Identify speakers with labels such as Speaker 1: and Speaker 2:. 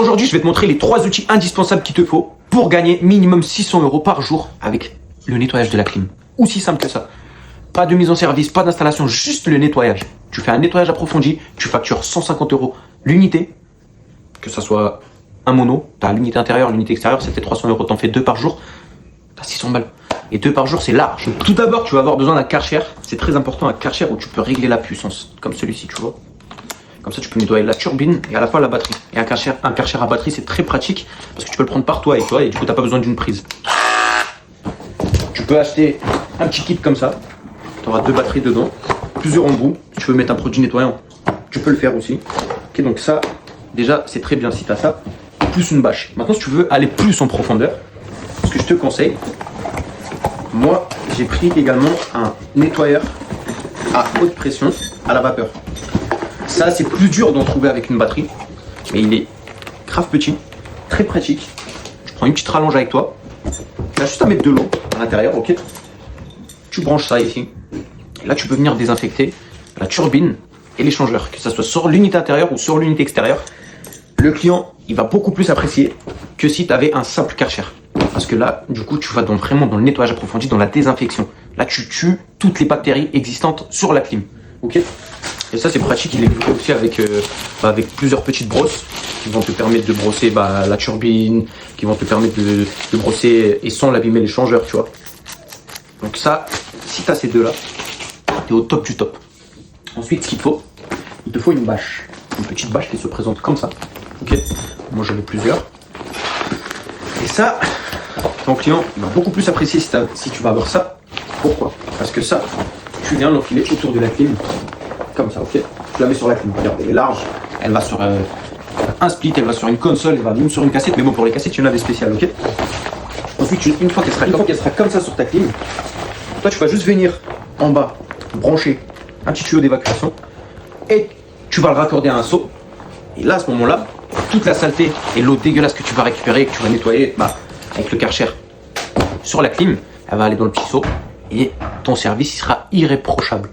Speaker 1: Aujourd'hui, je vais te montrer les 3 outils indispensables qu'il te faut pour gagner minimum 600 € par jour avec le nettoyage de la clim. Aussi simple que ça. Pas de mise en service, pas d'installation, juste le nettoyage. Tu fais un nettoyage approfondi, tu factures 150 € l'unité, que ça soit un mono, tu as l'unité intérieure, l'unité extérieure, c'était 300 €, t'en fais 2 par jour, t'as 600 balles. Et 2 par jour, c'est large. Tout d'abord, tu vas avoir besoin d'un Karcher. C'est très important, un Karcher où tu peux régler la puissance, comme celui-ci, tu vois. Comme ça, tu peux nettoyer la turbine et à la fois la batterie. Et un Karcher à batterie, c'est très pratique parce que tu peux le prendre par toi et toi, et du coup, t'as pas besoin d'une prise. Tu peux acheter un petit kit comme ça. Tu auras 2 batteries dedans, plusieurs embouts. Si tu veux mettre un produit nettoyant, tu peux le faire aussi. Ok, donc ça, déjà, c'est très bien si tu as ça. Plus une bâche. Maintenant, si tu veux aller plus en profondeur, ce que je te conseille, moi, j'ai pris également un nettoyeur à haute pression à la vapeur. Ça, c'est plus dur d'en trouver avec une batterie, mais il est grave petit, très pratique. Tu prends une petite rallonge avec toi. Tu as juste à mettre de l'eau à l'intérieur, ok. Tu branches ça ici. Et là, tu peux venir désinfecter la turbine et l'échangeur, que ce soit sur l'unité intérieure ou sur l'unité extérieure. Le client, il va beaucoup plus apprécier que si tu avais un simple Karcher. Parce que là, du coup, tu vas vraiment dans le nettoyage approfondi, dans la désinfection. Là, tu tues toutes les bactéries existantes sur la clim. Ok. Et ça, c'est pratique. Il est fait aussi avec plusieurs petites brosses qui vont te permettre de brosser la turbine, qui vont te permettre de brosser et sans l'abîmer l'échangeur, tu vois. Donc ça, si tu as ces deux-là, tu es au top du top. Ensuite, ce qu'il te faut, il te faut une bâche. Une petite bâche qui se présente comme ça. Ok. Moi, j'en ai plusieurs. Et ça, ton client va beaucoup plus apprécier si tu vas avoir ça. Pourquoi? Parce que ça, tu viens l'enfiler autour de la clim. Comme ça, ok. Tu la mets sur la clim. Regarde, elle est large. Elle va sur un split, elle va sur une console, elle va même sur une cassette. Mais bon, pour les cassettes, il y en a des spéciales, ok. Ensuite, une fois qu'elle sera comme ça sur ta clim, toi, tu vas juste venir en bas, brancher un petit tuyau d'évacuation et tu vas le raccorder à un seau. Et là, à ce moment-là, toute la saleté et l'eau dégueulasse que tu vas récupérer, que tu vas nettoyer avec le Karcher sur la clim, elle va aller dans le petit seau et ton service il sera irréprochable.